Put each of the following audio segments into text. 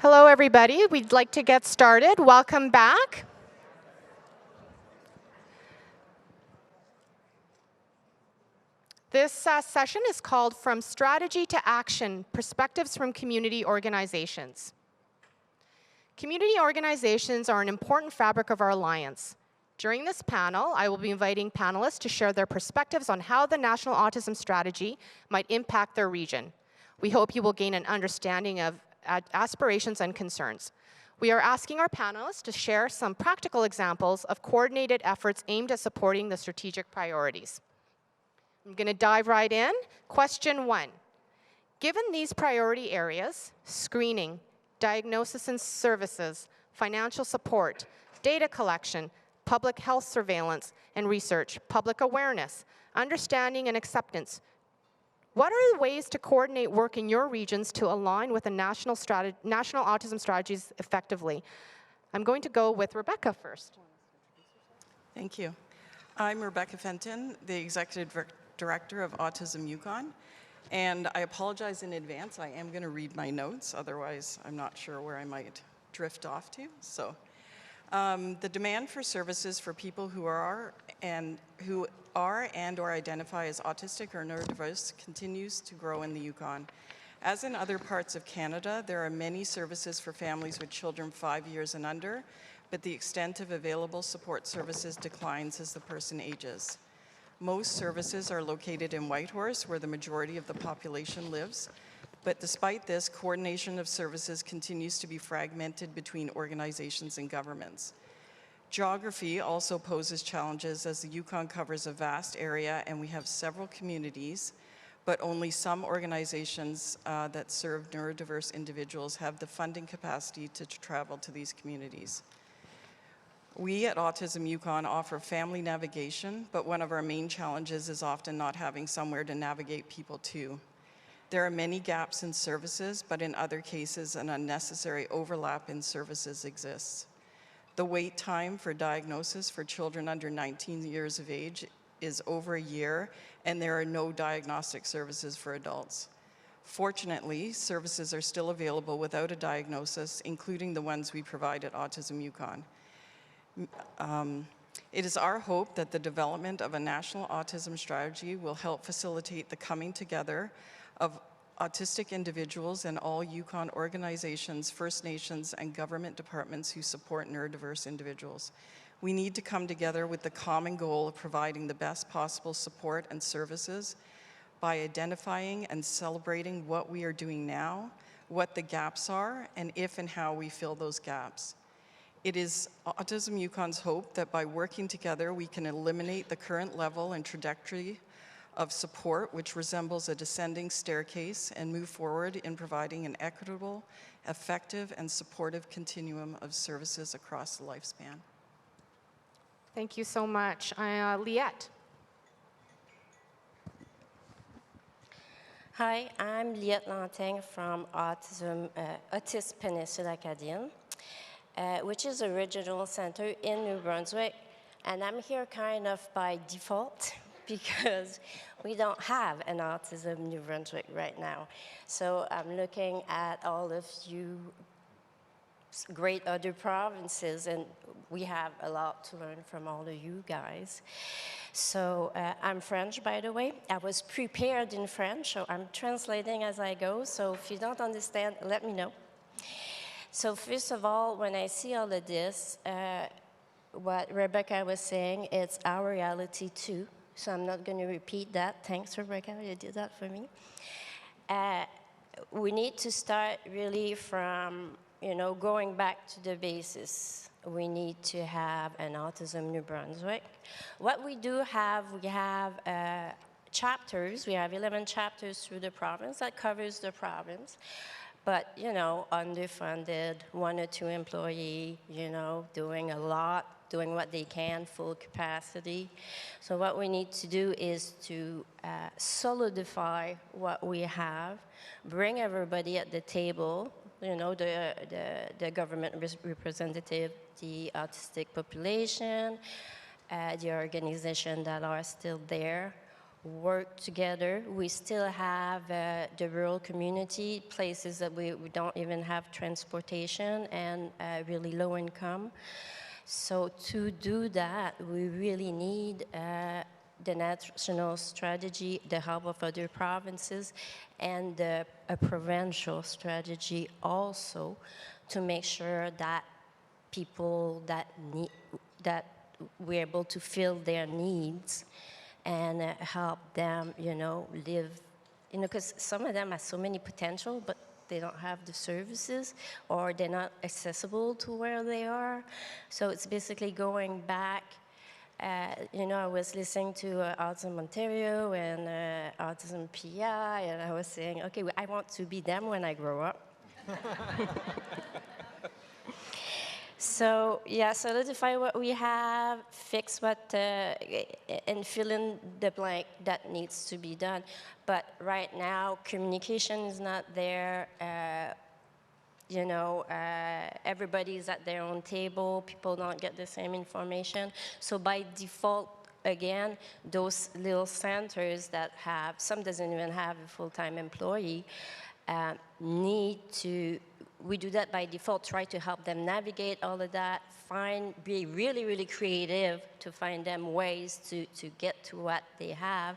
Hello, everybody. We'd like to get started. Welcome back. This session is called From Strategy to Action, Perspectives from Community Organizations. Community organizations are an important fabric of our alliance. During this panel, I will be inviting panelists to share their perspectives on how the National Autism Strategy might impact their region. We hope you will gain an understanding of aspirations and concerns. We are asking our panelists to share some practical examples of coordinated efforts aimed at supporting the strategic priorities. I'm going to dive right in. Question 1. Given these priority areas, screening, diagnosis and services, financial support, data collection, public health surveillance and research, public awareness, understanding and acceptance, what are the ways to coordinate work in your regions to align with the national autism strategies effectively? I'm going to go with Rebecca first. Thank you. I'm Rebecca Fenton, the Executive Director of Autism Yukon, and I apologize in advance. I am going to read my notes, otherwise I'm not sure where I might drift off to. So, the demand for services for people who are and or identify as autistic or neurodiverse continues to grow in the Yukon. As in other parts of Canada, there are many services for families with children 5 years and under, but the extent of available support services declines as the person ages. Most services are located in Whitehorse, where the majority of the population lives, but despite this, coordination of services continues to be fragmented between organizations and governments. Geography also poses challenges as the Yukon covers a vast area and we have several communities, but only some organizations that serve neurodiverse individuals have the funding capacity to travel to these communities. We at Autism Yukon offer family navigation, but one of our main challenges is often not having somewhere to navigate people to. There are many gaps in services, but in other cases, an unnecessary overlap in services exists. The wait time for diagnosis for children under 19 years of age is over a year, and there are no diagnostic services for adults. Fortunately, services are still available without a diagnosis, including the ones we provide at Autism Yukon. It is our hope that the development of a national autism strategy will help facilitate the coming together of autistic individuals and all Yukon organizations, First Nations, and government departments who support neurodiverse individuals. We need to come together with the common goal of providing the best possible support and services by identifying and celebrating what we are doing now, what the gaps are, and if and how we fill those gaps. It is Autism Yukon's hope that by working together, we can eliminate the current level and trajectory of support, which resembles a descending staircase, and move forward in providing an equitable, effective, and supportive continuum of services across the lifespan. Thank you so much. Liette. Hi, I'm Liette Lanting from Autism Peninsula Acadian, which is a regional center in New Brunswick, and I'm here kind of by default because we don't have an Autism New Brunswick right now. So I'm looking at all of you great other provinces, and we have a lot to learn from all of you guys. So I'm French, by the way. I was prepared in French, so I'm translating as I go. So if you don't understand, let me know. So first of all, when I see all of this, what Rebecca was saying, it's our reality too. So I'm not going to repeat that. Thanks, Rebecca, you did that for me. We need to start really from, going back to the basis. We need to have an Autism New Brunswick. What we do have, we have chapters. We have 11 chapters through the province that covers the province. But, underfunded, 1 or 2 employees, doing a lot, doing what they can, full capacity. So what we need to do is to solidify what we have, bring everybody at the table, the government representative, the autistic population, the organizations that are still there, work together. We still have the rural community, places that we don't even have transportation and really low income. So to do that, we really need the national strategy, the help of other provinces, and a provincial strategy also to make sure that people that we're able to fill their needs and help them, live, because some of them have so many potential, but they don't have the services or they're not accessible to where they are. So it's basically going back. I was listening to Autism Ontario and Autism PI, and I was saying, okay, I want to be them when I grow up. So, yeah, solidify what we have, fix what, and fill in the blank that needs to be done. But right now, communication is not there. Everybody's at their own table. People don't get the same information. So by default, again, those little centers that have, some doesn't even have a full-time employee, need to, we do that by default, try to help them navigate all of that, be really, really creative to find them ways to get to what they have,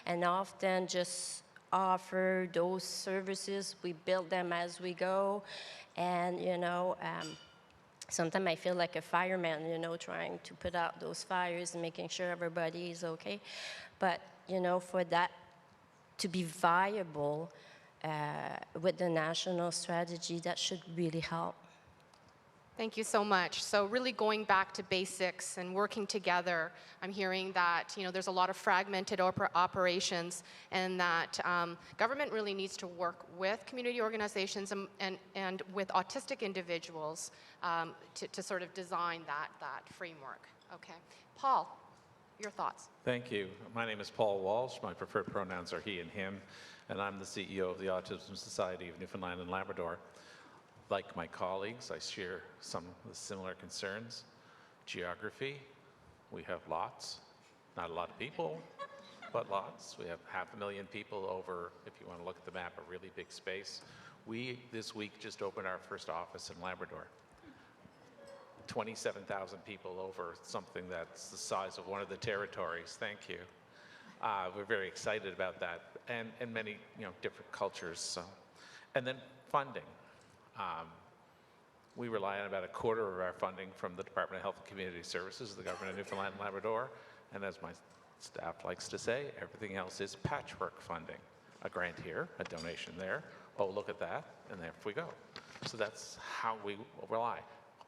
and often just offer those services. We build them as we go, and sometimes I feel like a fireman, trying to put out those fires and making sure everybody is okay. But for that to be viable with the national strategy, that should really help. Thank you so much. So really going back to basics and working together, I'm hearing that there's a lot of fragmented operations, and that government really needs to work with community organizations and with autistic individuals to sort of design that framework. Okay. Paul, your thoughts. Thank you. My name is Paul Walsh. My preferred pronouns are he and him, and I'm the CEO of the Autism Society of Newfoundland and Labrador. Like my colleagues, I share some of the similar concerns. Geography, we have lots, not a lot of people, but lots. We have 500,000 people over, if you want to look at the map, a really big space. We, this week, just opened our first office in Labrador. 27,000 people over something that's the size of one of the territories. Thank you. We're very excited about that, and many different cultures. So. And then funding. We rely on about a quarter of our funding from the Department of Health and Community Services, the government of Newfoundland and Labrador, and as my staff likes to say, everything else is patchwork funding. A grant here, a donation there, oh look at that, and there we go. So that's how we rely.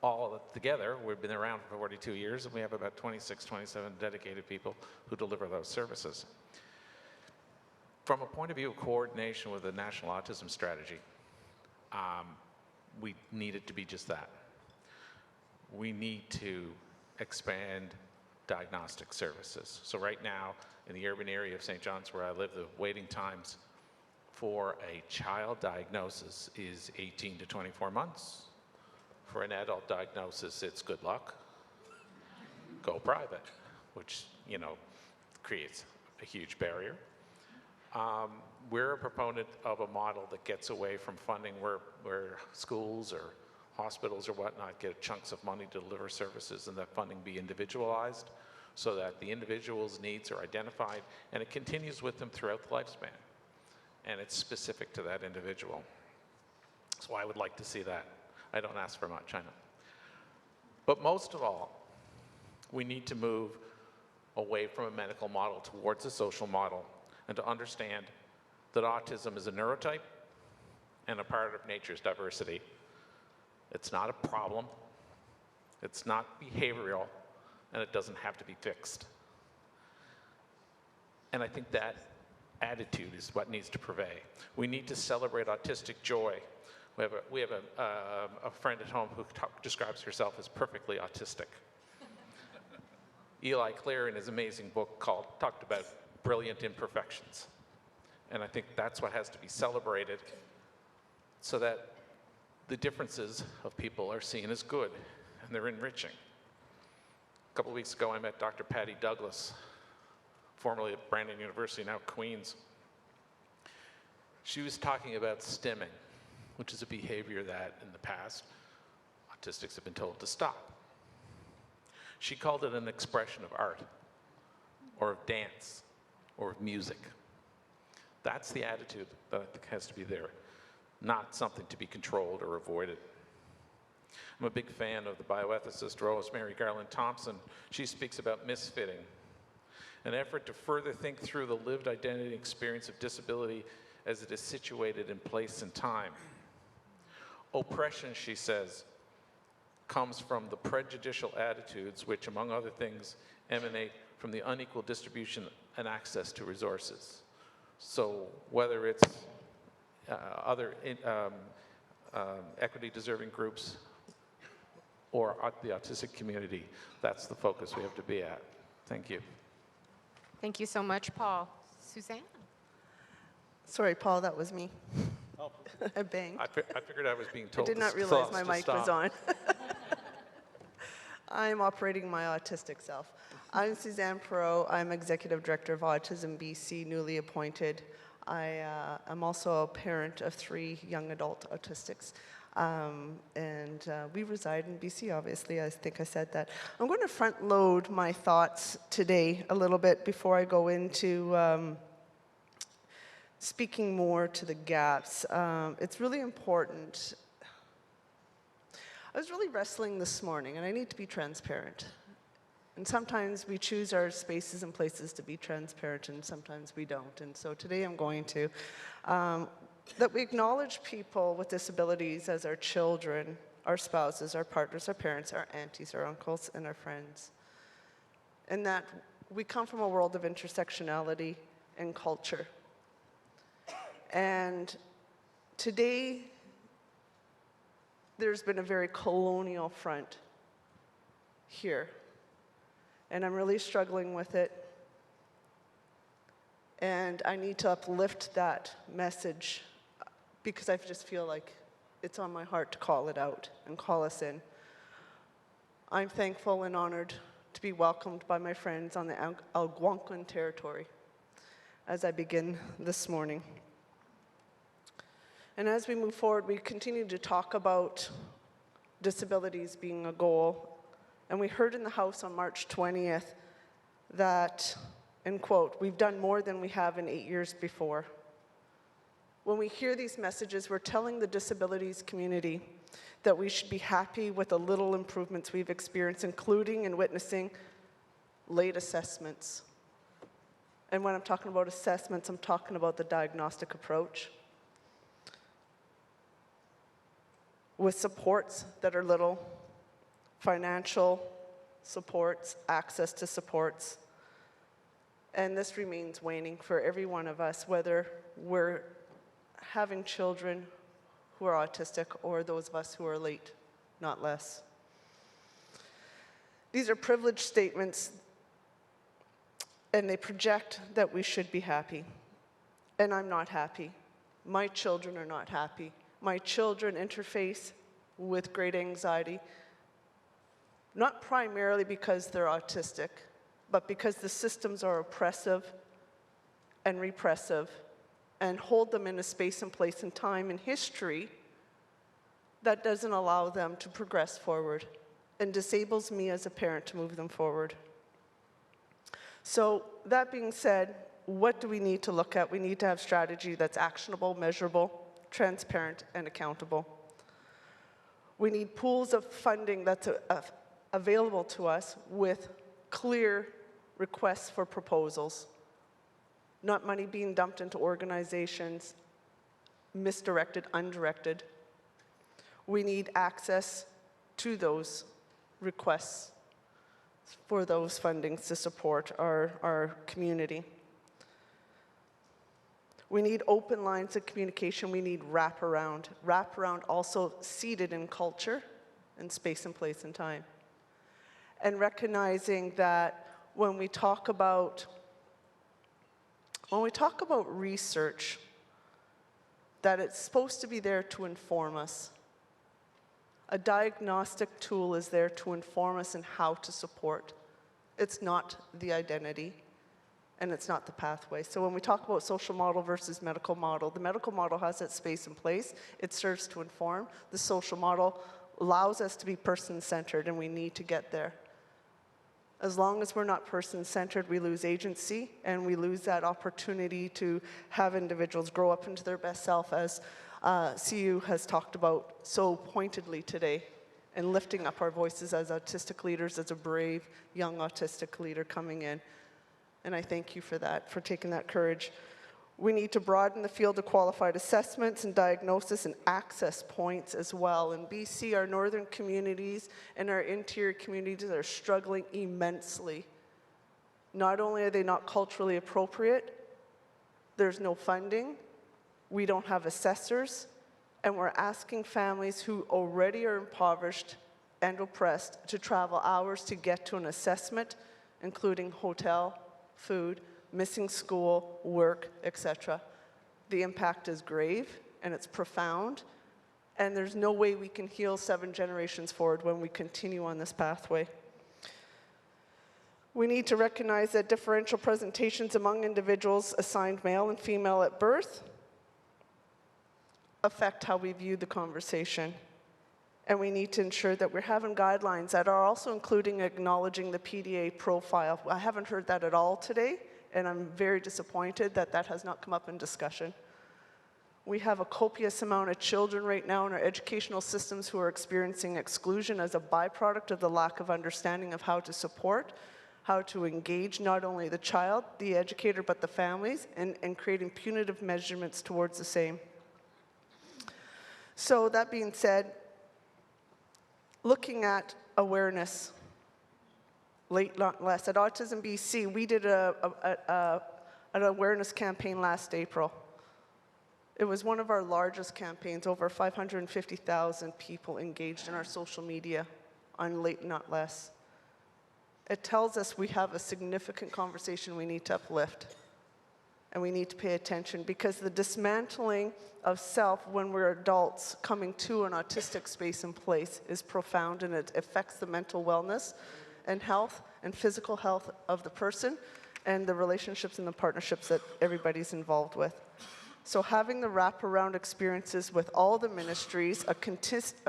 All together, we've been around for 42 years, and we have about 26, 27 dedicated people who deliver those services. From a point of view of coordination with the National Autism Strategy, we need it to be just that. We need to expand diagnostic services. So right now, in the urban area of St. John's where I live, the waiting times for a child diagnosis is 18 to 24 months. For an adult diagnosis, it's good luck. Go private, which, creates a huge barrier. We're a proponent of a model that gets away from funding where schools or hospitals or whatnot get chunks of money to deliver services, and that funding be individualized so that the individual's needs are identified and it continues with them throughout the lifespan. And it's specific to that individual. So I would like to see that. I don't ask for much, I know. But most of all, we need to move away from a medical model towards a social model, and to understand that autism is a neurotype and a part of nature's diversity. It's not a problem, it's not behavioral, and it doesn't have to be fixed. And I think that attitude is what needs to prevail. We need to celebrate autistic joy. We have a friend at home who describes herself as perfectly autistic. Eli Clear, in his amazing book talked about brilliant imperfections. And I think that's what has to be celebrated so that the differences of people are seen as good and they're enriching. A couple of weeks ago, I met Dr. Patty Douglas, formerly at Brandon University, now Queen's. She was talking about stimming, which is a behavior that in the past autistics have been told to stop. She called it an expression of art, or of dance, or of music. That's the attitude that I think has to be there, not something to be controlled or avoided. I'm a big fan of the bioethicist Rosemary Garland Thompson. She speaks about misfitting, an effort to further think through the lived identity and experience of disability as it is situated in place and time. Oppression, she says, comes from the prejudicial attitudes which, among other things, emanate from the unequal distribution and access to resources. So whether it's other equity-deserving groups or the autistic community, that's the focus we have to be at. Thank you. Thank you so much, Paul. Suzanne? Sorry, Paul, that was me. Oh. I banged. I figured I was being I told did not to realize stop- my to mic was stop. on. I'm operating my autistic self. I'm Suzanne Perot. I'm Executive Director of Autism BC, newly appointed. I am also a parent of 3 young adult autistics. We reside in BC, obviously. I think I said that. I'm going to front load my thoughts today a little bit before I go into speaking more to the gaps. It's really important. I was really wrestling this morning, and I need to be transparent. And sometimes we choose our spaces and places to be transparent, and sometimes we don't. And so today I'm going to. That we acknowledge people with disabilities as our children, our spouses, our partners, our parents, our aunties, our uncles, and our friends. And that we come from a world of intersectionality and culture. And today, there's been a very colonial front here. And I'm really struggling with it. And I need to uplift that message because I just feel like it's on my heart to call it out and call us in. I'm thankful and honored to be welcomed by my friends on the Algonquin territory as I begin this morning. And as we move forward, we continue to talk about disabilities being a goal. And we heard in the House on March 20th that, and quote, "We've done more than we have in 8 years before." When we hear these messages, we're telling the disabilities community that we should be happy with the little improvements we've experienced, including and witnessing late assessments. And when I'm talking about assessments, I'm talking about the diagnostic approach. With supports that are little, financial supports, access to supports. And this remains waning for every one of us, whether we're having children who are autistic or those of us who are late, not less. These are privileged statements, and they project that we should be happy. And I'm not happy. My children are not happy. My children interface with great anxiety, not primarily because they're autistic, but because the systems are oppressive and repressive and hold them in a space and place and time in history that doesn't allow them to progress forward and disables me as a parent to move them forward. So that being said, what do we need to look at? We need to have strategy that's actionable, measurable, transparent, and accountable. We need pools of funding that's available to us with clear requests for proposals, not money being dumped into organizations, misdirected, undirected. We need access to those requests for those fundings to support our community. We need open lines of communication. We need wraparound. Wraparound also seated in culture and space and place and time. And recognizing that when we talk about research, that it's supposed to be there to inform us. A diagnostic tool is there to inform us in how to support. It's not the identity. and it's not the pathway. So when we talk about social model versus medical model, the medical model has its space and place. It serves to inform. The social model allows us to be person-centered, and we need to get there. As long as we're not person-centered, we lose agency, and we lose that opportunity to have individuals grow up into their best self, as CU has talked about so pointedly today, and lifting up our voices as autistic leaders, as a brave young autistic leader coming in. And I thank you for that, for taking that courage. We need to broaden the field of qualified assessments and diagnosis and access points as well. In BC, our northern communities and our interior communities are struggling immensely. Not only are they not culturally appropriate, there's no funding, we don't have assessors, and we're asking families who already are impoverished and oppressed to travel hours to get to an assessment, including hotel, food, missing school, work, etc. The impact is grave and it's profound, and there's no way we can heal 7 generations forward when we continue on this pathway. We need to recognize that differential presentations among individuals assigned male and female at birth affect how we view the conversation. And we need to ensure that we're having guidelines that are also including acknowledging the PDA profile. I haven't heard that at all today, and I'm very disappointed that that has not come up in discussion. We have a copious amount of children right now in our educational systems who are experiencing exclusion as a byproduct of the lack of understanding of how to support, how to engage not only the child, the educator, but the families, and creating punitive measurements towards the same. So that being said, looking at awareness, late not less. At Autism BC, we did an awareness campaign last April. It was one of our largest campaigns, over 550,000 people engaged in our social media on late not less. It tells us we have a significant conversation we need to uplift, and we need to pay attention, because the dismantling of self when we're adults coming to an autistic space and place is profound, and it affects the mental wellness and health and physical health of the person and the relationships and the partnerships that everybody's involved with. So having the wraparound experiences with all the ministries, a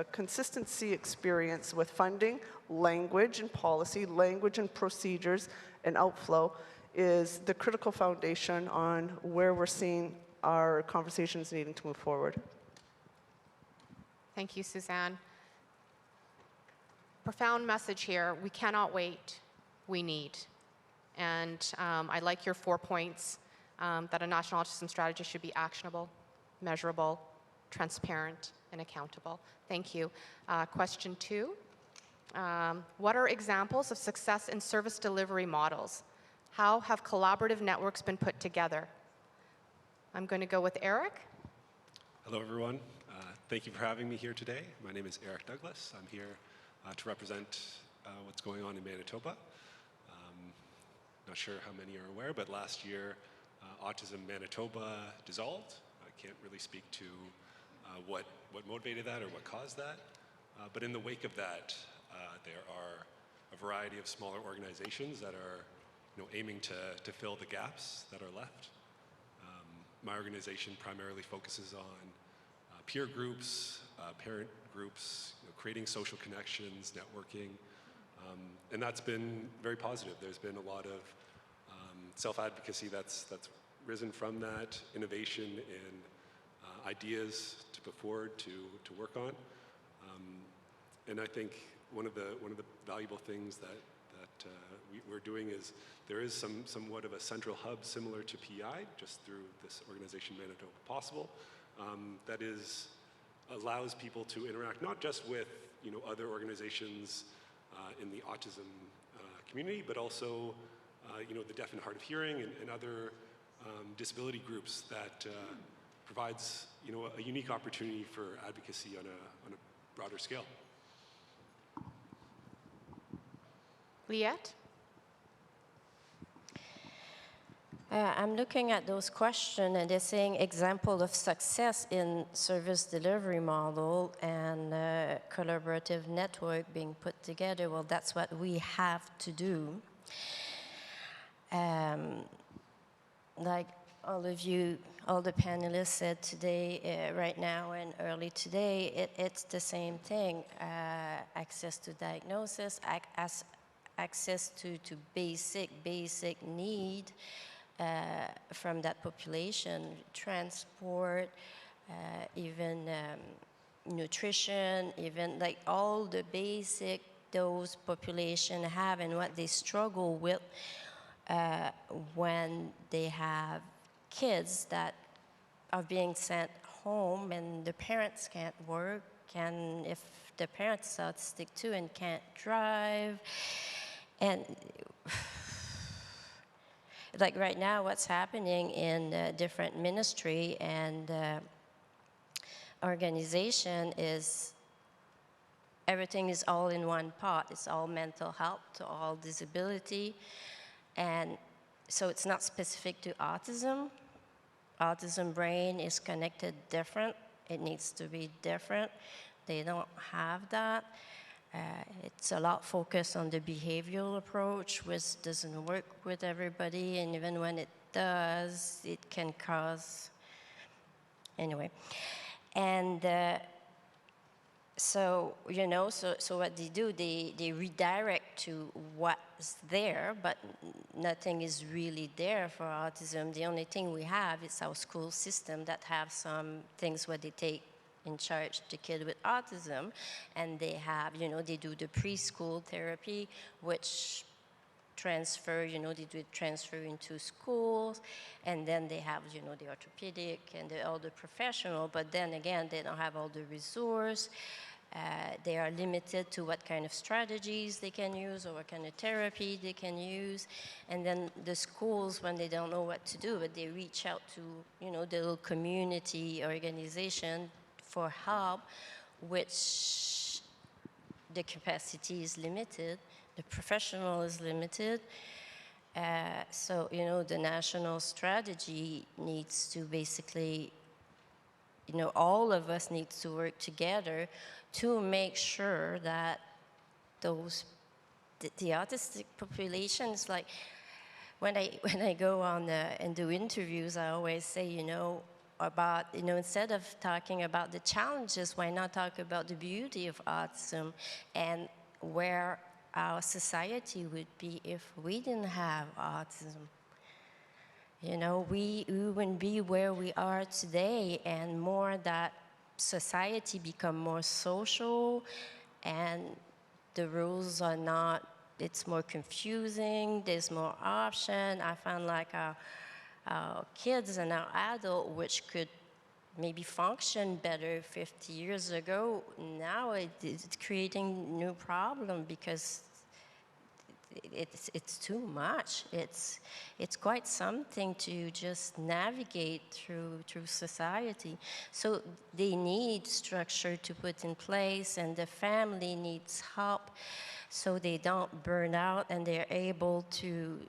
consistency experience with funding, language and policy, language and procedures, and outflow is the critical foundation on where we're seeing our conversations needing to move forward. Thank you, Suzanne. Profound message here. We cannot wait. We need. And I like your 4 points, that a national autism strategy should be actionable, measurable, transparent, and accountable. Thank you. Question 2. What are examples of success in service delivery models? How have collaborative networks been put together? I'm going to go with Eric. Hello, everyone. Thank you for having me here today. My name is Eric Douglas. I'm here to represent what's going on in Manitoba. Not sure how many are aware, but last year, Autism Manitoba dissolved. I can't really speak to what motivated that or what caused that. But in the wake of that, there are a variety of smaller organizations that are aiming to fill the gaps that are left. My organization primarily focuses on peer groups, parent groups, creating social connections, networking, and that's been very positive. There's been a lot of self-advocacy that's risen from that, innovation and ideas to put forward to work on, and I think one of the valuable things that we're doing is there is somewhat of a central hub similar to PI, just through this organization Manitoba Possible, that allows people to interact not just with other organizations in the autism community, but also the deaf and hard of hearing and other disability groups that provides a unique opportunity for advocacy on a broader scale. Liette? I'm looking at those questions, and they're saying example of success in service delivery model and collaborative network being put together. Well, that's what we have to do. like all of you, all the panelists said today, right now and early today, it's the same thing. Access to diagnosis, access to basic need from that population, transport, even nutrition, even like all the basic those population have and what they struggle with when they have kids that are being sent home and the parents can't work, and if the parents are autistic too and can't drive, and like right now what's happening in different ministry and organization is everything is all in one pot. It's all mental health to all disability, and so it's not specific to autism. Autism brain is connected different. It needs to be different. They don't have that. It's a lot focused on the behavioral approach, which doesn't work with everybody, and even when it does, it can cause, anyway. And so, you know, so what they do, they redirect to what's there, but nothing is really there for autism. The only thing we have is our school system that have some things where they take in charge the kid with autism, and they have, you know, they do the preschool therapy, which transfer, you know, they do transfer into schools, and then they have, you know, the orthopedic and all the professional, but then again, they don't have all the resource. They are limited to what kind of strategies they can use or what kind of therapy they can use. And then the schools, when they don't know what to do, but they reach out to, you know, the little community organization for help, which the capacity is limited, the professional is limited. So, you know, the national strategy needs to basically, you know, all of us need to work together to make sure that those, the autistic population is like, when I go on and do interviews, I always say, you know, about, you know, instead of talking about the challenges, why not talk about the beauty of autism and where our society would be if we didn't have autism. You know, we wouldn't be where we are today, and more that society become more social and the rules are not, it's more confusing, there's more option. I found like our kids and our adults, which could maybe function better 50 years ago, now it's creating new problem because it's too much. It's quite something to just navigate through society. So they need structure to put in place, and the family needs help so they don't burn out and they're able to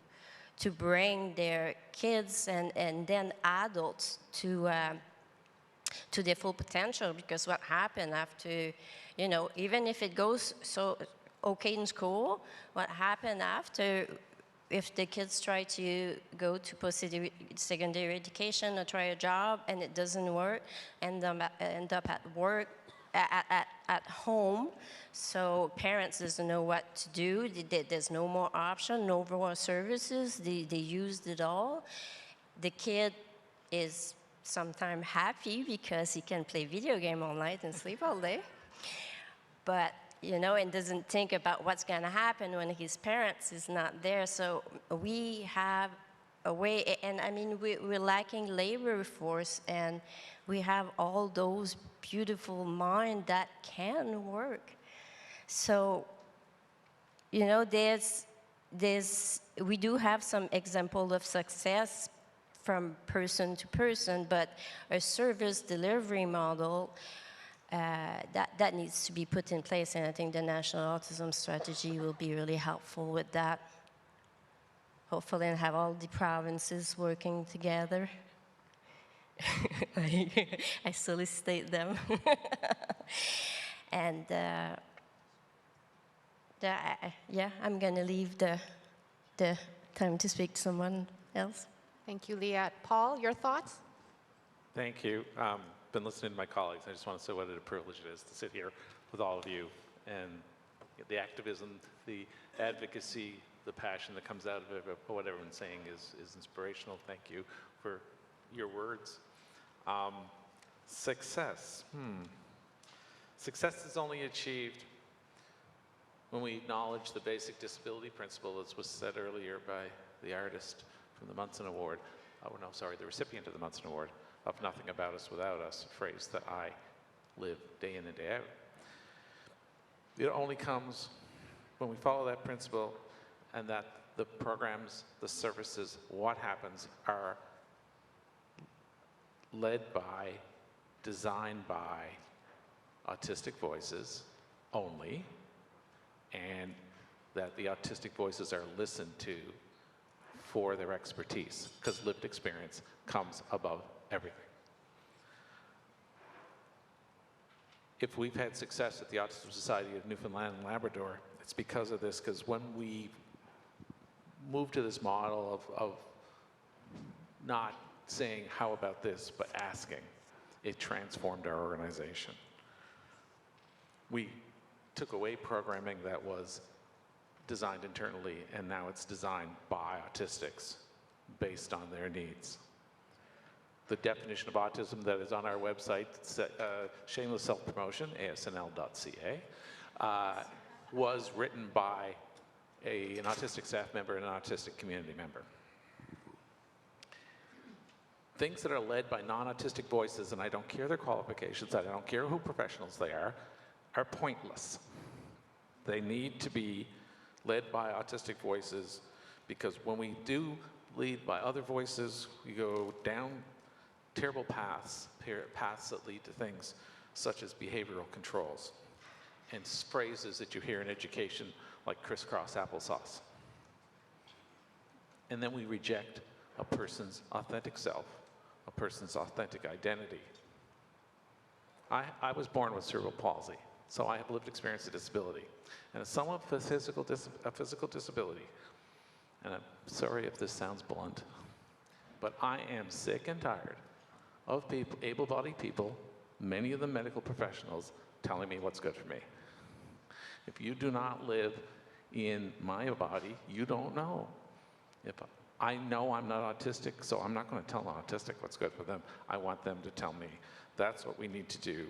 bring their kids and then adults to their full potential. Because what happened after, you know, even if it goes so okay in school, what happened after, if the kids try to go to post-secondary education or try a job and it doesn't work, end up at work, at home, so parents doesn't know what to do. There's no more option, no more services. They used it all. The kid is sometimes happy because he can play video game all night and sleep all day, but you know, and doesn't think about what's going to happen when his parents is not there. So we have a way, and I mean, we're lacking labor force, and we have all those beautiful minds that can work. So, you know, we do have some example of success from person to person, but a service delivery model that needs to be put in place, and I think the National Autism Strategy will be really helpful with that. Hopefully, and have all the provinces working together. I solicit them. And yeah, I'm gonna leave the time to speak to someone else. Thank you, Liette. Paul, your thoughts? Thank you. Been listening to my colleagues. I just want to say what a privilege it is to sit here with all of you, and the activism, the advocacy, the passion that comes out of it, what everyone's saying is inspirational. Thank you for your words. Success. Success is only achieved when we acknowledge the basic disability principle, as was said earlier by the artist from the Munson Award. Oh, no, sorry, the recipient of the Munson Award, of Nothing About Us Without Us, a phrase that I live day in and day out. It only comes when we follow that principle and that the programs, the services, what happens are led by, designed by autistic voices only, and that the autistic voices are listened to for their expertise, because lived experience comes above everything. If we've had success at the Autism Society of Newfoundland and Labrador, it's because of this, because when we moved to this model of not saying, how about this, but asking, it transformed our organization. We took away programming that was designed internally, and now it's designed by autistics based on their needs. The definition of autism that is on our website, shameless self-promotion, asnl.ca, was written by an autistic staff member and an autistic community member. Things that are led by non-autistic voices, and I don't care their qualifications, I don't care who professionals they are pointless. They need to be led by autistic voices, because when we do lead by other voices, we go down terrible paths that lead to things such as behavioral controls and phrases that you hear in education like crisscross applesauce. And then we reject a person's authentic self, a person's authentic identity. I was born with cerebral palsy, so I have lived experience of disability. And as someone with a physical disability, and I'm sorry if this sounds blunt, but I am sick and tired of people, able-bodied people, many of them medical professionals, telling me what's good for me. If you do not live in my body, you don't know. If I know I'm not autistic, so I'm not going to tell an autistic what's good for them. I want them to tell me. That's what we need to do.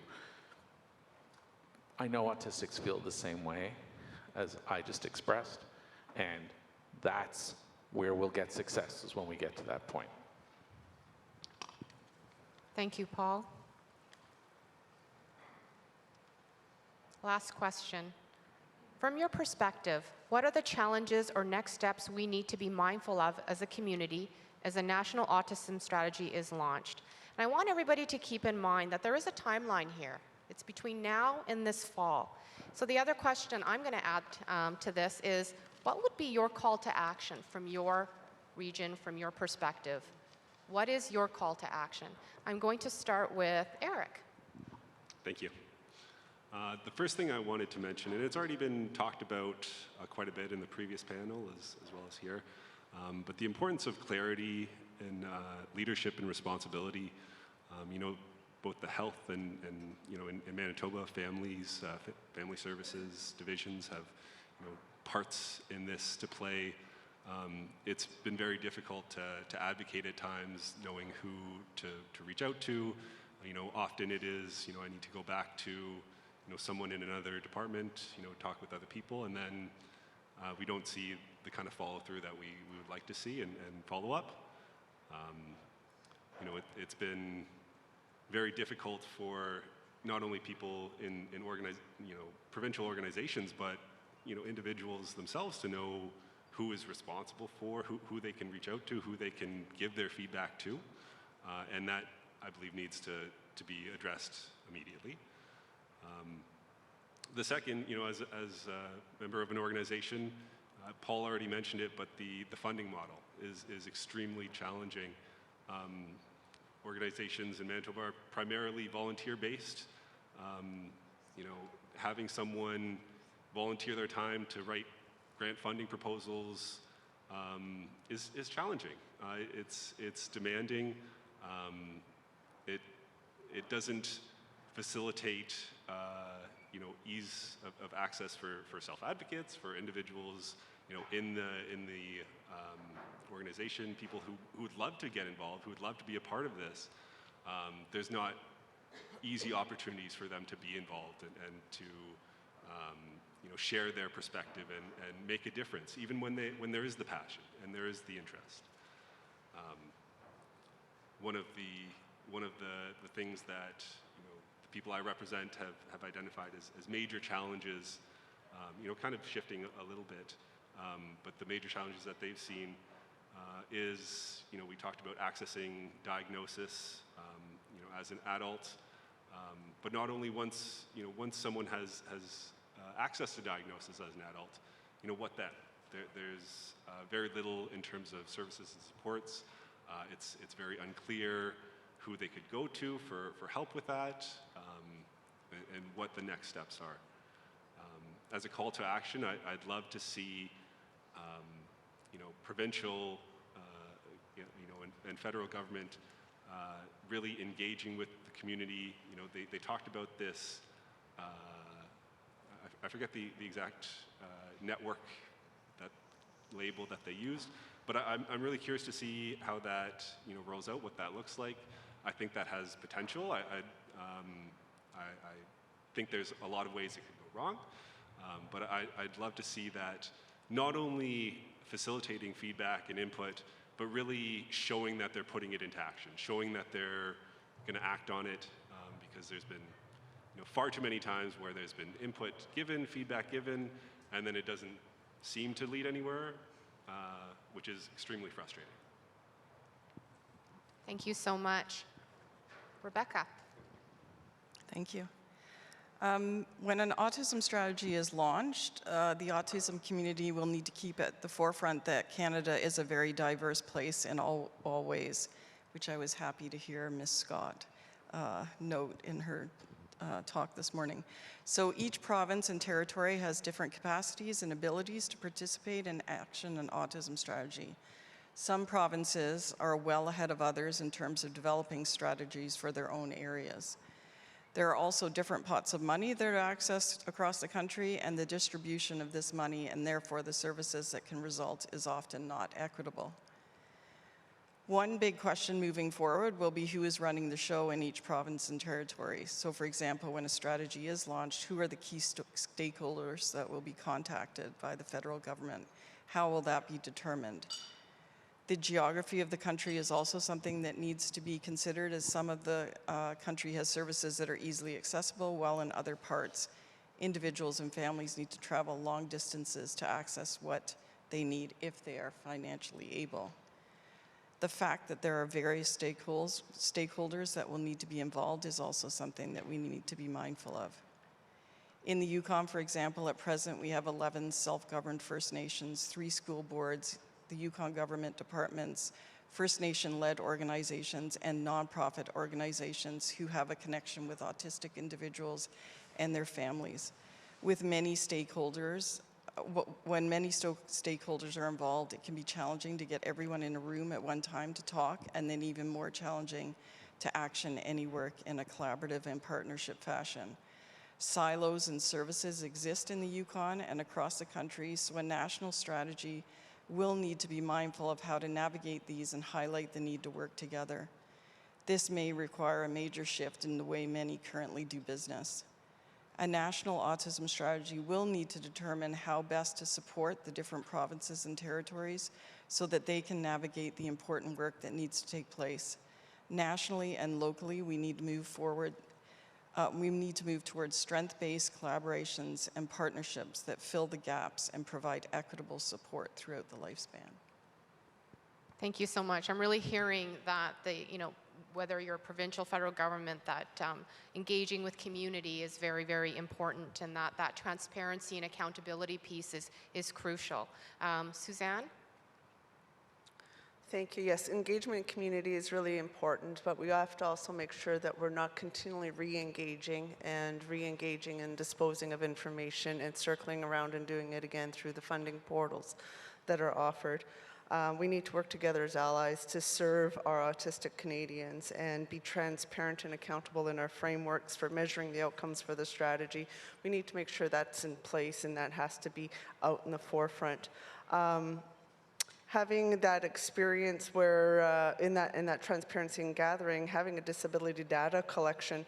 I know autistics feel the same way as I just expressed, and that's where we'll get success, is when we get to that point. Thank you, Paul. Last question. From your perspective, what are the challenges or next steps we need to be mindful of as a community as a National Autism Strategy is launched? And I want everybody to keep in mind that there is a timeline here. It's between now and this fall. So the other question I'm going to add to this is, what would be your call to action from your region, from your perspective? What is your call to action? I'm going to start with Eric. Thank you. The first thing I wanted to mention, and it's already been talked about quite a bit in the previous panel as well as here, but the importance of clarity and leadership and responsibility. You know, both the health and you know, in Manitoba, families, family services divisions have, you know, parts in this to play. It's been very difficult to advocate at times, knowing who to reach out to. You know, often it is, you know, I need to go back to, you know, someone in another department, you know, talk with other people, and then we don't see the kind of follow through that we would like to see and follow up. You know, it's been very difficult for not only people in you know, provincial organizations, but, you know, individuals themselves to know who is responsible for, who they can reach out to, who they can give their feedback to, and that, I believe, needs to be addressed immediately. The second, you know, as a member of an organization, Paul already mentioned it, but the funding model is extremely challenging. Organizations in Manitoba are primarily volunteer-based. You know, having someone volunteer their time to write grant funding proposals, is challenging. It's demanding. It doesn't facilitate ease of access for self-advocates, for individuals in the organization, people who would love to get involved, who would love to be a part of this. There's not easy opportunities for them to be involved and to share their perspective and make a difference, even when there is the passion and there is the interest. One of the things that the people I represent have identified as major challenges, kind of shifting a little bit, but the major challenges that they've seen is, we talked about accessing diagnosis, as an adult, but not only once someone has access to diagnosis as an adult, what then? There's very little in terms of services and supports. It's very unclear who they could go to for help with that, and what the next steps are. As a call to action, I'd love to see provincial and federal government really engaging with the community. They talked about this, I forget the exact network, that label that they used, but I'm really curious to see how that rolls out, what that looks like. I think that has potential. I think there's a lot of ways it could go wrong, but I'd love to see that not only facilitating feedback and input, but really showing that they're putting it into action, showing that they're going to act on it, because there's been far too many times where there's been input given, feedback given, and then it doesn't seem to lead anywhere, which is extremely frustrating. Thank you so much. Rebecca. Thank you. When an autism strategy is launched, the autism community will need to keep at the forefront that Canada is a very diverse place in all ways, which I was happy to hear Ms. Scott note in her talk this morning. So each province and territory has different capacities and abilities to participate in action and autism strategy. Some provinces are well ahead of others in terms of developing strategies for their own areas. There are also different pots of money that are accessed across the country, and the distribution of this money and therefore the services that can result is often not equitable. One big question moving forward will be who is running the show in each province and territory. So for example, when a strategy is launched, who are the key stakeholders that will be contacted by the federal government? How will that be determined? The geography of the country is also something that needs to be considered, as some of the country has services that are easily accessible, while in other parts, individuals and families need to travel long distances to access what they need if they are financially able. The fact that there are various stakeholders that will need to be involved is also something that we need to be mindful of. In the Yukon, for example, at present we have 11 self-governed First Nations, 3 school boards, the Yukon government departments, First Nation-led organizations, and nonprofit organizations who have a connection with autistic individuals and their families. With many stakeholders, when many stakeholders are involved, it can be challenging to get everyone in a room at one time to talk, and then even more challenging to action any work in a collaborative and partnership fashion. Silos and services exist in the Yukon and across the country, so a national strategy will need to be mindful of how to navigate these and highlight the need to work together. This may require a major shift in the way many currently do business. A national autism strategy will need to determine how best to support the different provinces and territories so that they can navigate the important work that needs to take place. Nationally and locally, we need to move forward. We need to move towards strength-based collaborations and partnerships that fill the gaps and provide equitable support throughout the lifespan. Thank you so much. I'm really hearing that whether you're a provincial, federal government, that engaging with community is very, very important, and that transparency and accountability piece is crucial. Suzanne? Thank you. Yes, engagement in community is really important, but we have to also make sure that we're not continually re-engaging and disposing of information and circling around and doing it again through the funding portals. that are offered. We need to work together as allies to serve our autistic Canadians and be transparent and accountable in our frameworks for measuring the outcomes for the strategy. We need to make sure that's in place, and that has to be out in the forefront. Having that experience where in that transparency and gathering, having a disability data collection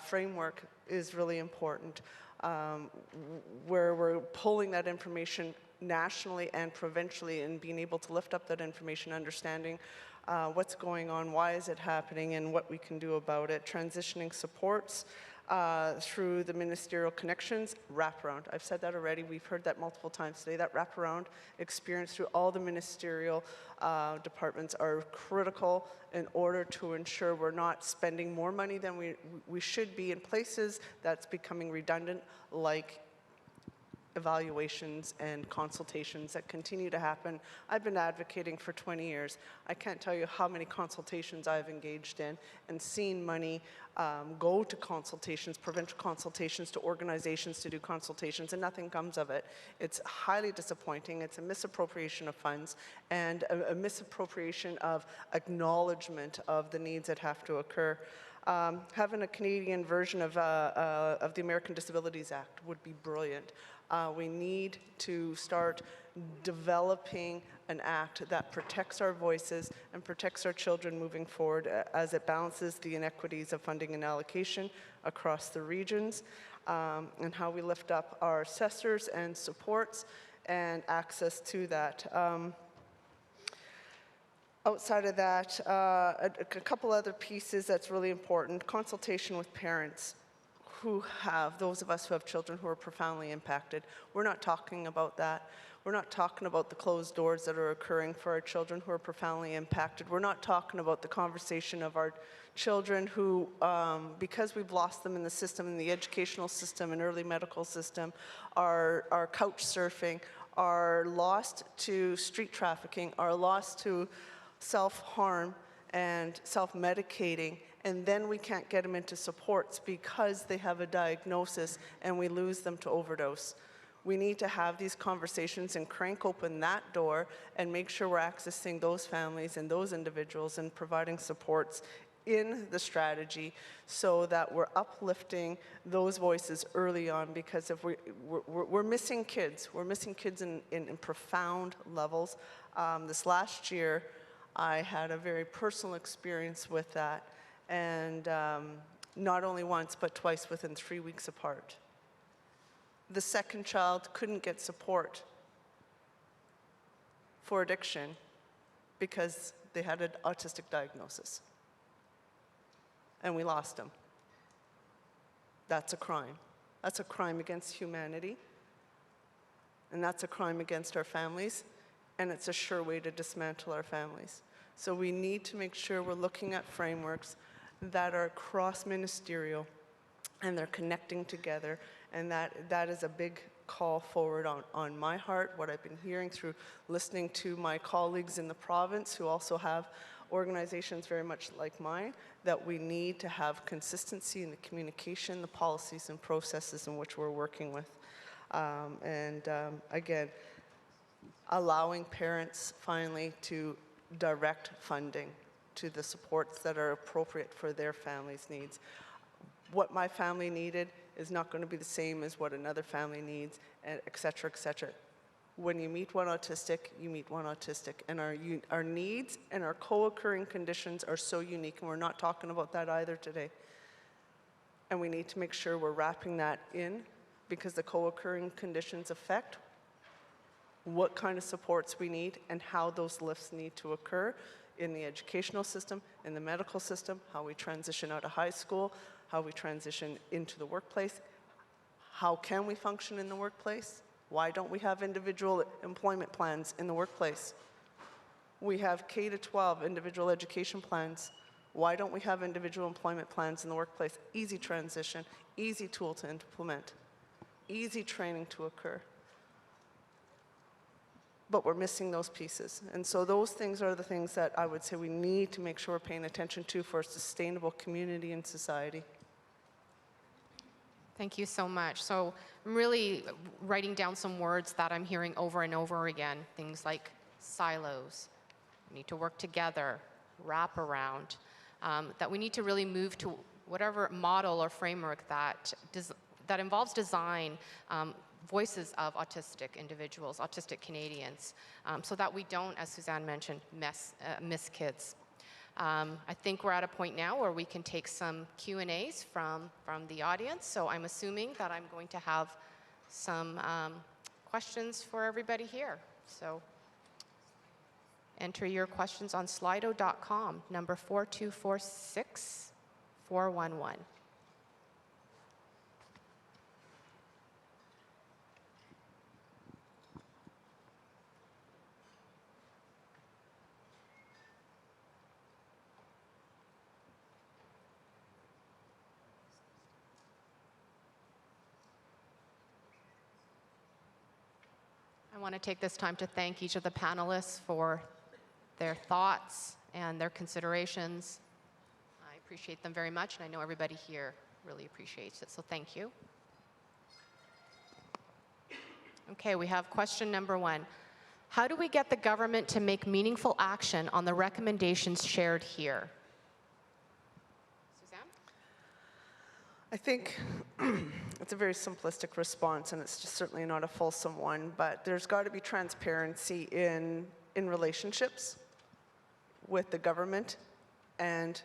framework is really important, where we're pulling that information nationally and provincially and being able to lift up that information, understanding what's going on, why is it happening, and what we can do about it. Transitioning supports through the ministerial connections, wraparound. I've said that already. We've heard that multiple times today. That wraparound experience through all the ministerial departments are critical in order to ensure we're not spending more money than we should be in places that's becoming redundant, like evaluations and consultations that continue to happen. I've been advocating for 20 years. I can't tell you how many consultations I've engaged in and seen money go to consultations, provincial consultations, to organizations to do consultations, and nothing comes of it. It's highly disappointing. It's a misappropriation of funds and a misappropriation of acknowledgement of the needs that have to occur. Having a Canadian version of the American Disabilities Act would be brilliant. We need to start developing an act that protects our voices and protects our children moving forward as it balances the inequities of funding and allocation across the regions, and how we lift up our assessors and supports and access to that. Outside of that, a couple other pieces that's really important: consultation with parents those of us who have children who are profoundly impacted. We're not talking about that. We're not talking about the closed doors that are occurring for our children who are profoundly impacted. We're not talking about the conversation of our children who, because we've lost them in the system, in the educational system and early medical system, are couch surfing, are lost to street trafficking, are lost to self-harm and self-medicating, and then we can't get them into supports because they have a diagnosis and we lose them to overdose. We need to have these conversations and crank open that door and make sure we're accessing those families and those individuals and providing supports in the strategy so that we're uplifting those voices early on, because if we're missing kids. We're missing kids in profound levels. This last year, I had a very personal experience with that, and not only once, but twice within 3 weeks apart. The second child couldn't get support for addiction because they had an autistic diagnosis, and we lost them. That's a crime. That's a crime against humanity, and that's a crime against our families, and it's a sure way to dismantle our families. So we need to make sure we're looking at frameworks that are cross-ministerial and they're connecting together, and that is a big call forward on my heart, what I've been hearing through listening to my colleagues in the province who also have organizations very much like mine, that we need to have consistency in the communication, the policies and processes in which we're working with. Again, allowing parents finally to direct funding to the supports that are appropriate for their family's needs. What my family needed is not going to be the same as what another family needs, et cetera, et cetera. When you meet one autistic, you meet one autistic, and our needs and our co-occurring conditions are so unique, and we're not talking about that either today. And we need to make sure we're wrapping that in, because the co-occurring conditions affect what kind of supports we need and how those lifts need to occur in the educational system, in the medical system, how we transition out of high school, how we transition into the workplace. How can we function in the workplace? Why don't we have individual employment plans in the workplace? We have K-12 individual education plans. Why don't we have individual employment plans in the workplace? Easy transition, easy tool to implement, easy training to occur. But we're missing those pieces. And so those things are the things that I would say we need to make sure we're paying attention to for a sustainable community and society. Thank you so much. So I'm really writing down some words that I'm hearing over and over again. Things like silos, we need to work together, wrap around, that we need to really move to whatever model or framework that involves design, voices of autistic individuals, autistic Canadians, so that we don't, as Suzanne mentioned, miss kids. I think we're at a point now where we can take some Q&As from the audience, so I'm assuming that I'm going to have some questions for everybody here. So enter your questions on slido.com, number 4246411. I want to take this time to thank each of the panelists for their thoughts and their considerations. I appreciate them very much, and I know everybody here really appreciates it, so thank you. Okay, we have question number 1. How do we get the government to make meaningful action on the recommendations shared here? Suzanne? I think it's a very simplistic response, and it's just certainly not a fulsome one, but there's got to be transparency in relationships with the government and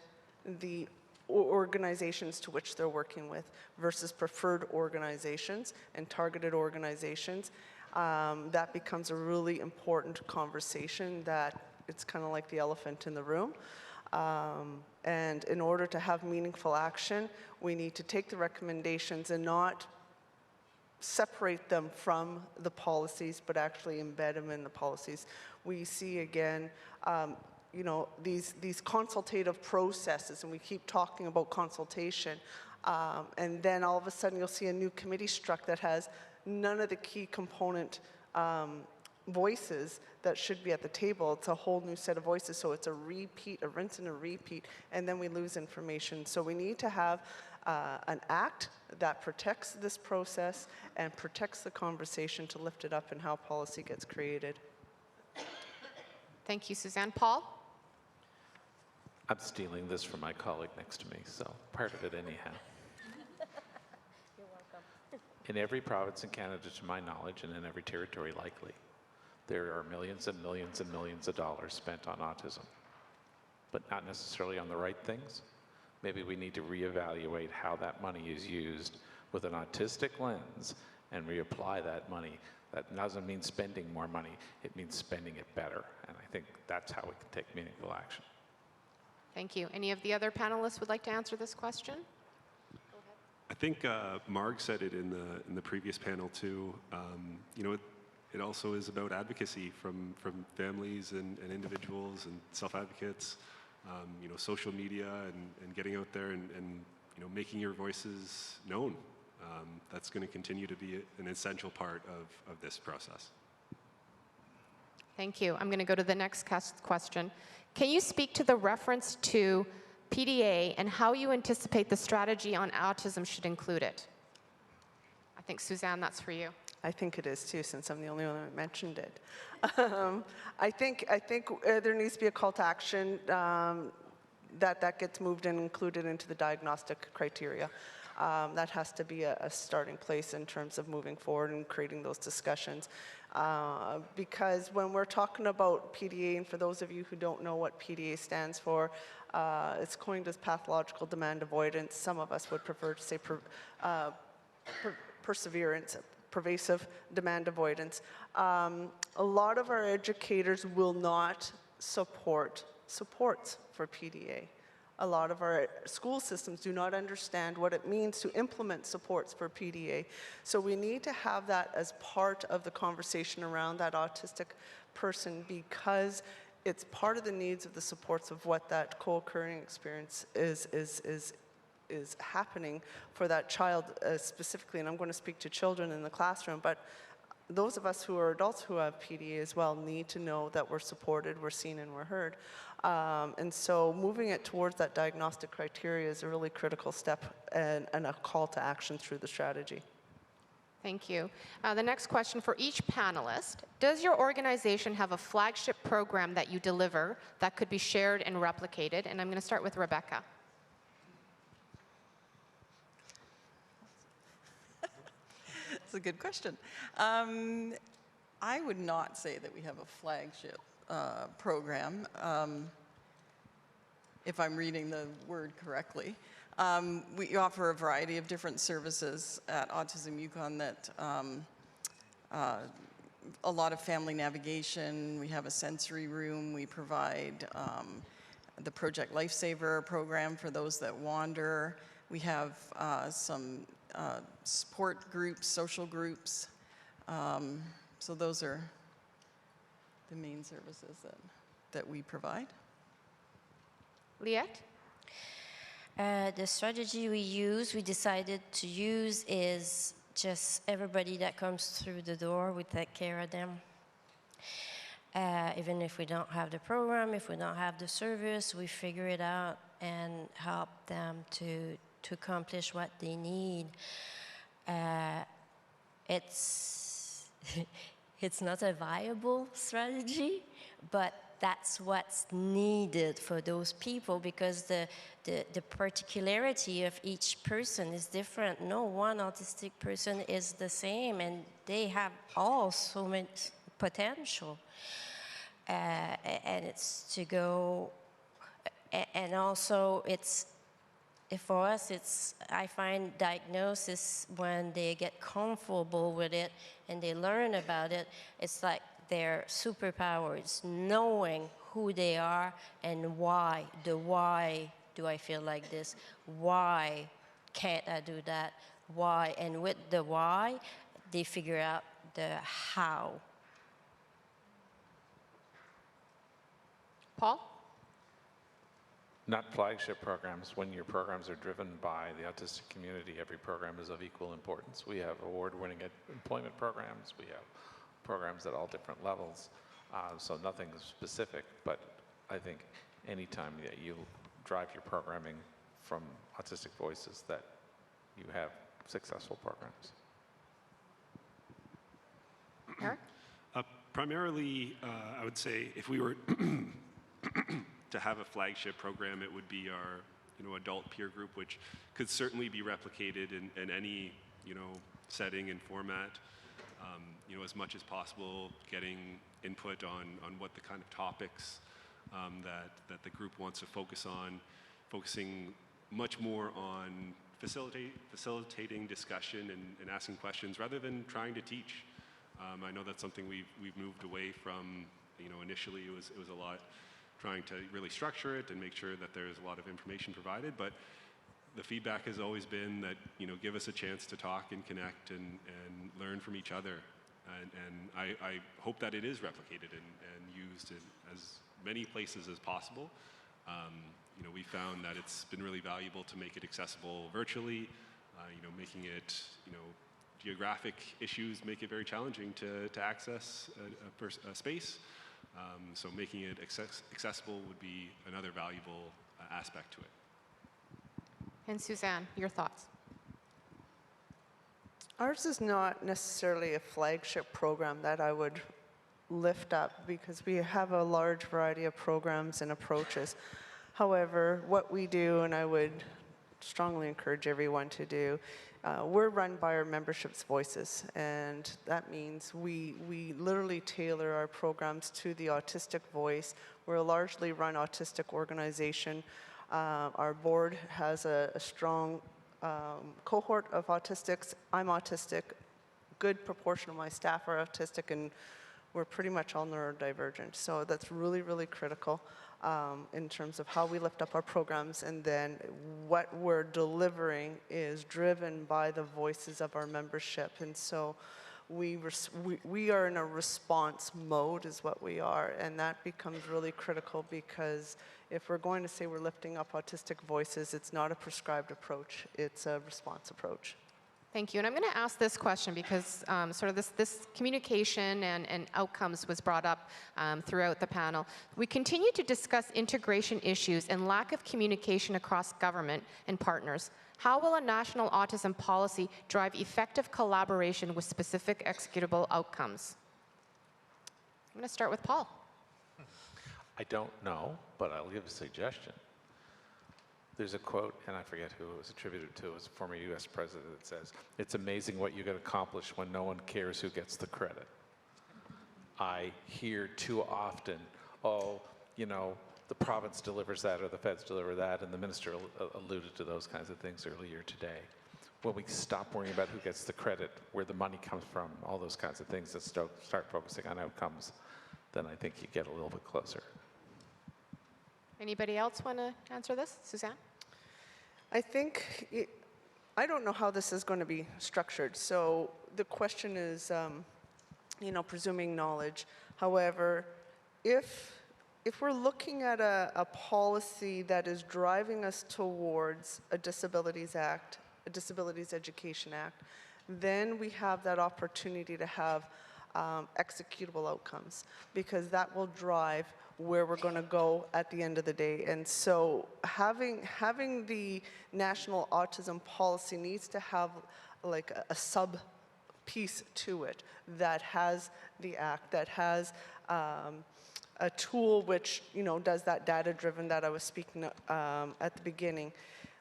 the organizations to which they're working with versus preferred organizations and targeted organizations. That becomes a really important conversation that it's kind of like the elephant in the room. And in order to have meaningful action, we need to take the recommendations and not separate them from the policies, but actually embed them in the policies. We see again, you know, these consultative processes, and we keep talking about consultation, and then all of a sudden you'll see a new committee struck that has none of the key component voices that should be at the table. It's a whole new set of voices, so it's a repeat, a rinse and a repeat, and then we lose information. So we need to have an act that protects this process and protects the conversation to lift it up in how policy gets created. Thank you, Suzanne. Paul? I'm stealing this from my colleague next to me, so part of it anyhow. You're welcome. In every province in Canada, to my knowledge, and in every territory likely, there are millions and millions and millions of dollars spent on autism, but not necessarily on the right things. Maybe we need to reevaluate how that money is used with an autistic lens and reapply that money. That doesn't mean spending more money, it means spending it better. And I think that's how we can take meaningful action. Thank you. Any of the other panelists would like to answer this question? I think Marg said it in the previous panel too. You know, it also is about advocacy from families and individuals and self-advocates. You know, social media and getting out there and you know, making your voices known. That's going to continue to be an essential part of this process. Thank you. I'm going to go to the next question. Can you speak to the reference to PDA and how you anticipate the strategy on autism should include it? I think, Suzanne, that's for you. I think it is too, since I'm the only one that mentioned it. I think there needs to be a call to action that gets moved and included into the diagnostic criteria. That has to be a starting place in terms of moving forward and creating those discussions. Because when we're talking about PDA, and for those of you who don't know what PDA stands for, it's coined as pathological demand avoidance. Some of us would prefer to say perseverance, pervasive demand avoidance. A lot of our educators will not support supports for PDA. A lot of our school systems do not understand what it means to implement supports for PDA. So we need to have that as part of the conversation around that autistic person, because it's part of the needs of the supports of what that co-occurring experience is happening for that child specifically. And I'm going to speak to children in the classroom, but those of us who are adults who have PDA as well need to know that we're supported, we're seen, and we're heard. And so moving it towards that diagnostic criteria is a really critical step and a call to action through the strategy. Thank you. The next question for each panelist. Does your organization have a flagship program that you deliver that could be shared and replicated? And I'm going to start with Rebecca. That's a good question. I would not say that we have a flagship program, if I'm reading the word correctly. We offer a variety of different services at Autism Yukon that a lot of family navigation. We have a sensory room. We provide the Project Lifesaver program for those that wander. We have some support groups, social groups. So those are the main services that we provide. Liette? The strategy we decided to use is just everybody that comes through the door, we take care of them. Even if we don't have the program, if we don't have the service, we figure it out and help them to accomplish what they need. It's not a viable strategy, but that's what's needed for those people, because the particularity of each person is different. No one autistic person is the same, and they have all so much potential. And it's to go, and also it's, for us, I find diagnosis, when they get comfortable with it and they learn about it, it's like their superpowers, knowing who they are and why. The why do I feel like this? Why can't I do that? Why? And with the why, they figure out the how. Paul? Not flagship programs. When your programs are driven by the autistic community, every program is of equal importance. We have award-winning employment programs. We have programs at all different levels. So nothing specific, but I think anytime that you drive your programming from Autistic Voices, that you have successful programs. Eric? Primarily, I would say if we were to have a flagship program, it would be our adult peer group, which could certainly be replicated in any setting and format. As much as possible, getting input on what the kind of topics that the group wants to focus on, focusing much more on facilitating discussion and asking questions rather than trying to teach. I know that's something we've moved away from. Initially it was a lot trying to really structure it and make sure that there's a lot of information provided, but the feedback has always been that, give us a chance to talk and connect and learn from each other. And I hope that it is replicated and used in as many places as possible. We found that it's been really valuable to make it accessible virtually, making it, geographic issues make it very challenging to access a space. So making it accessible would be another valuable aspect to it. And Suzanne, your thoughts? Ours is not necessarily a flagship program that I would lift up, because we have a large variety of programs and approaches. However, what we do, and I would strongly encourage everyone to do, we're run by our membership's voices, and that means we literally tailor our programs to the autistic voice. We're a largely run autistic organization. Our board has a strong cohort of autistics. I'm autistic. Good proportion of my staff are autistic, and we're pretty much all neurodivergent. So that's really, really critical in terms of how we lift up our programs, and then what we're delivering is driven by the voices of our membership. And so we are in a response mode is what we are, and that becomes really critical, because if we're going to say we're lifting up autistic voices, it's not a prescribed approach, it's a response approach. Thank you. And I'm going to ask this question because sort of this communication and outcomes was brought up throughout the panel. We continue to discuss integration issues and lack of communication across government and partners. How will a national autism policy drive effective collaboration with specific executable outcomes? I'm going to start with Paul. I don't know, but I'll give a suggestion. There's a quote, and I forget who it was attributed to. It was a former U.S. president that says, "It's amazing what you can accomplish when no one cares who gets the credit." I hear too often, oh, you know, the province delivers that or the feds deliver that, and the minister alluded to those kinds of things earlier today. When we stop worrying about who gets the credit, where the money comes from, all those kinds of things, that start focusing on outcomes, then I think you get a little bit closer. Anybody else want to answer this? Suzanne? I think, I don't know how this is going to be structured. So the question is, you know, presuming knowledge. However, if we're looking at a policy that is driving us towards a Disabilities Act, a Disabilities Education Act, then we have that opportunity to have executable outcomes, because that will drive where we're going to go at the end of the day. And so having the national autism policy needs to have like a sub piece to it that has the act, that has a tool which, you know, does that data driven that I was speaking at the beginning,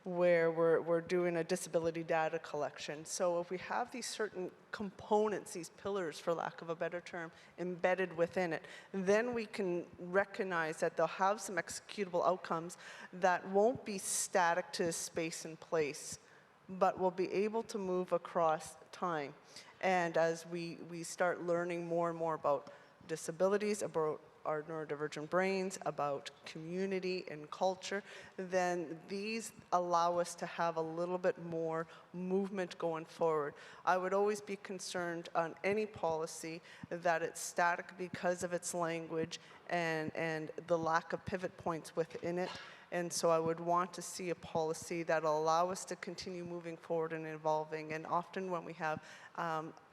where we're doing a disability data collection. So if we have these certain components, these pillars, for lack of a better term, embedded within it, then we can recognize that they'll have some executable outcomes that won't be static to space and place, but will be able to move across time. And as we start learning more and more about disabilities, about our neurodivergent brains, about community and culture, then these allow us to have a little bit more movement going forward. I would always be concerned on any policy that it's static because of its language and the lack of pivot points within it. And so I would want to see a policy that will allow us to continue moving forward and evolving. And often when we have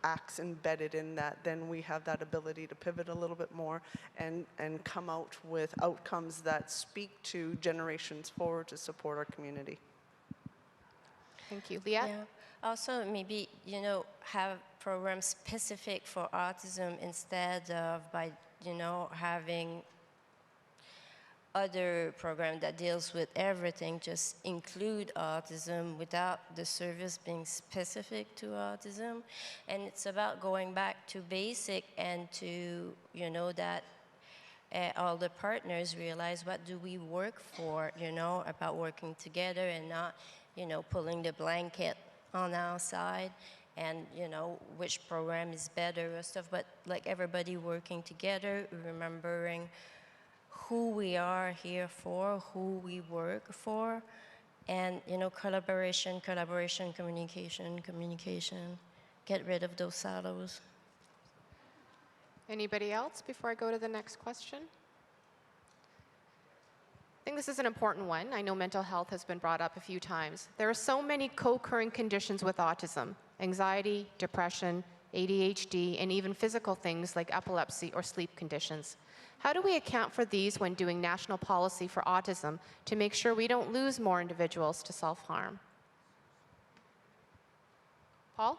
acts embedded in that, then we have that ability to pivot a little bit more and come out with outcomes that speak to generations forward to support our community. Thank you. Leah? Yeah. Also, maybe, you know, have programs specific for autism instead of by, you know, having other program that deals with everything, just include autism without the service being specific to autism. And it's about going back to basic and to, you know, that all the partners realize what do we work for, you know, about working together and not, you know, pulling the blanket on our side and, you know, which program is better or stuff, but like everybody working together, remembering who we are here for, who we work for, and, you know, collaboration, communication, get rid of those silos. Anybody else before I go to the next question? I think this is an important one. I know mental health has been brought up a few times. There are so many co-occurring conditions with autism: anxiety, depression, ADHD, and even physical things like epilepsy or sleep conditions. How do we account for these when doing national policy for autism to make sure we don't lose more individuals to self-harm? Paul?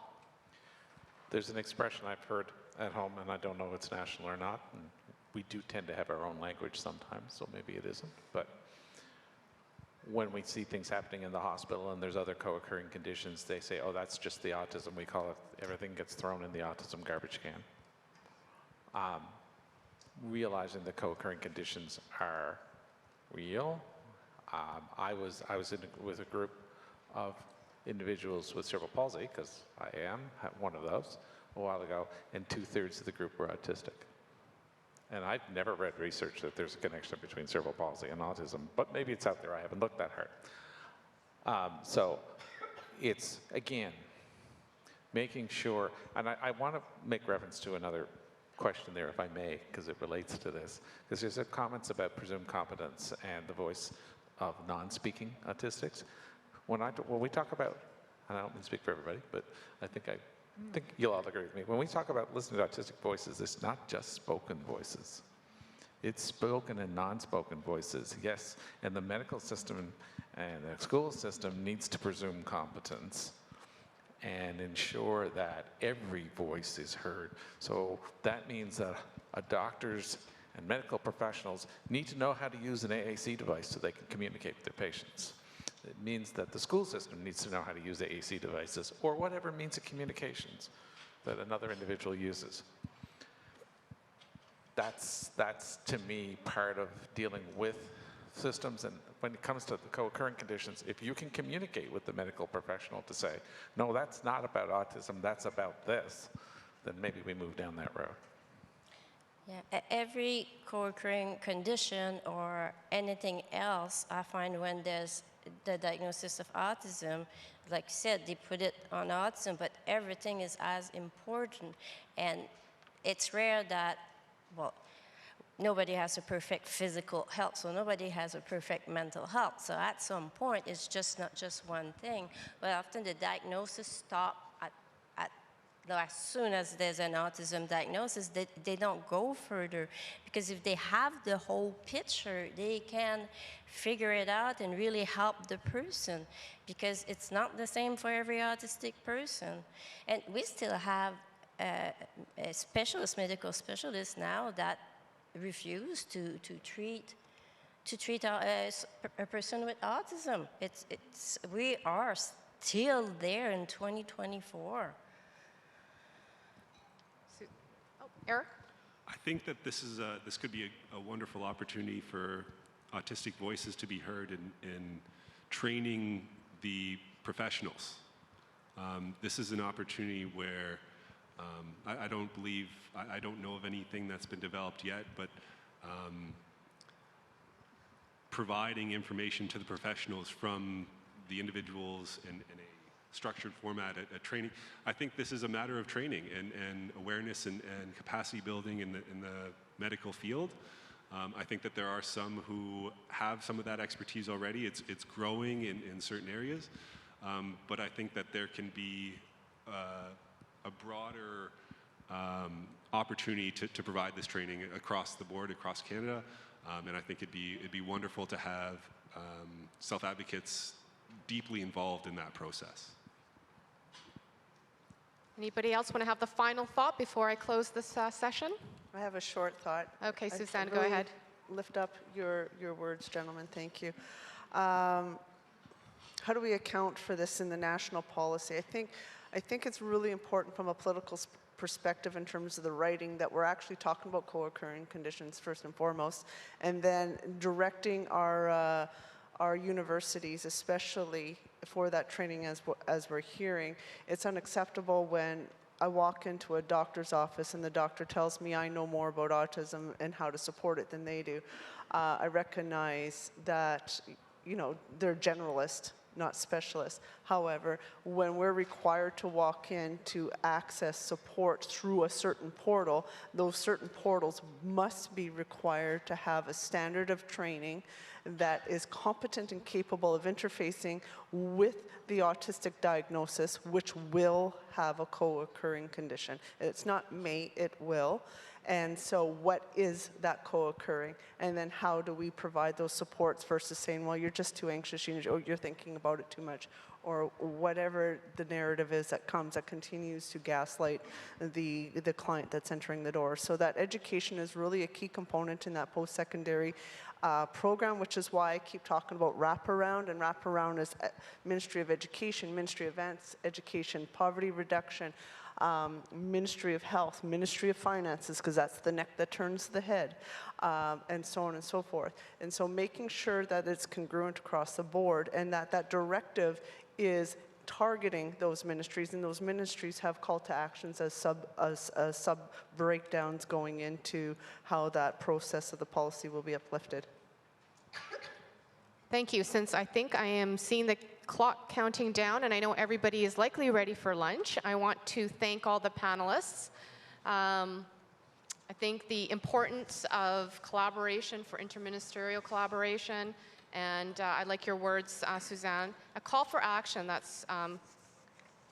There's an expression I've heard at home, and I don't know if it's national or not, and we do tend to have our own language sometimes, so maybe it isn't, but when we see things happening in the hospital and there's other co-occurring conditions, they say, oh, that's just the autism. We call it, everything gets thrown in the autism garbage can. Realizing the co-occurring conditions are real. I was with a group of individuals with cerebral palsy, because I am one of those, a while ago, and 2/3 of the group were autistic. And I've never read research that there's a connection between cerebral palsy and autism, but maybe it's out there. I haven't looked that hard. So it's, again, making sure, and I want to make reference to another question there, if I may, because it relates to this, because there's comments about presumed competence and the voice of non-speaking autistics. When we talk about and I don't mean to speak for everybody, but I think you'll all agree with me. When we talk about listening to autistic voices, it's not just spoken voices. It's spoken and non-spoken voices, yes. And the medical system and the school system needs to presume competence and ensure that every voice is heard. So that means that doctors and medical professionals need to know how to use an AAC device so they can communicate with their patients. It means that the school system needs to know how to use AAC devices or whatever means of communications that another individual uses. That's to me part of dealing with systems. And when it comes to the co-occurring conditions, if you can communicate with the medical professional to say, no, that's not about autism, that's about this, then maybe we move down that road. Yeah, every co-occurring condition or anything else, I find when there's the diagnosis of autism, like you said, they put it on autism, but everything is as important. And it's rare that, well, nobody has a perfect physical health, so nobody has a perfect mental health. So at some point, it's just not just one thing, but often the diagnosis stops as soon as there's an autism diagnosis, they don't go further, because if they have the whole picture, they can figure it out and really help the person, because it's not the same for every autistic person. And we still have medical specialists now that refuse to treat a person with autism. We are still there in 2024. Eric? I think that this could be a wonderful opportunity for autistic voices to be heard in training the professionals. This is an opportunity where I don't know of anything that's been developed yet, but providing information to the professionals from the individuals in a structured format, a training. I think this is a matter of training and awareness and capacity building in the medical field. I think that there are some who have some of that expertise already. It's growing in certain areas, but I think that there can be a broader opportunity to provide this training across the board, across Canada, and I think it'd be wonderful to have self-advocates deeply involved in that process. Anybody else want to have the final thought before I close this session? I have a short thought. Okay, Suzanne, really go ahead. Lift up your words, gentlemen. Thank you. How do we account for this in the national policy? I think it's really important from a political perspective in terms of the writing that we're actually talking about co-occurring conditions first and foremost, and then directing our universities, especially for that training as we're hearing. It's unacceptable when I walk into a doctor's office and the doctor tells me I know more about autism and how to support it than they do. I recognize that, they're generalists, not specialists. However, when we're required to walk in to access support through a certain portal, those certain portals must be required to have a standard of training that is competent and capable of interfacing with the autistic diagnosis, which will have a co-occurring condition. It's not may, it will. And so what is that co-occurring? And then how do we provide those supports versus saying, well, you're just too anxious, you're thinking about it too much, or whatever the narrative is that continues to gaslight the client that's entering the door. So that education is really a key component in that post-secondary program, which is why I keep talking about wraparound, and wraparound is Ministry of Education, Ministry of Education, Poverty Reduction, Ministry of Health, Ministry of Finances, because that's the neck that turns the head, and so on and so forth. And so making sure that it's congruent across the board and that directive is targeting those ministries, and those ministries have call to actions as sub breakdowns going into how that process of the policy will be uplifted. Thank you. Since I think I am seeing the clock counting down and I know everybody is likely ready for lunch, I want to thank all the panelists. I think the importance of collaboration for interministerial collaboration, and I like your words, Suzanne. A call for action, that's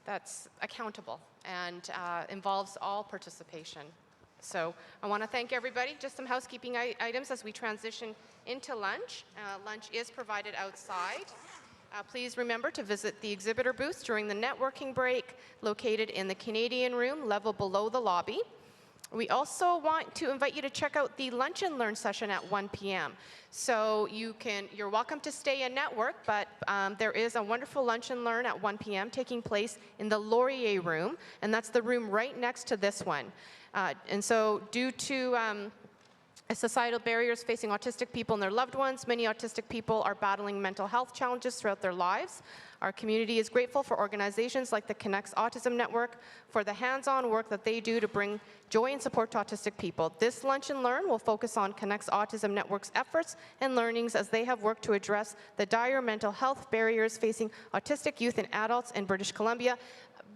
that's accountable and involves all participation. So I want to thank everybody. Just some housekeeping items as we transition into lunch. Lunch is provided outside. Please remember to visit the exhibitor booths during the networking break located in the Canadian room, level below the lobby. We also want to invite you to check out the Lunch and Learn session at 1 p.m. So you're welcome to stay and network, but there is a wonderful Lunch and Learn at 1 p.m. taking place in the Laurier room, and that's the room right next to this one. And so due to societal barriers facing autistic people and their loved ones, many autistic people are battling mental health challenges throughout their lives. Our community is grateful for organizations like the Connects Autism Network for the hands-on work that they do to bring joy and support to autistic people. This Lunch and Learn will focus on Connects Autism Network's efforts and learnings as they have worked to address the dire mental health barriers facing autistic youth and adults in British Columbia.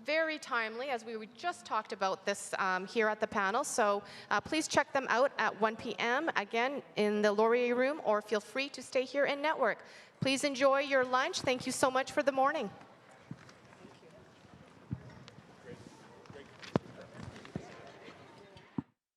Very timely, as we just talked about this here at the panel. So please check them out at 1 p.m. again in the Laurier room, or feel free to stay here and network. Please enjoy your lunch. Thank you so much for the morning.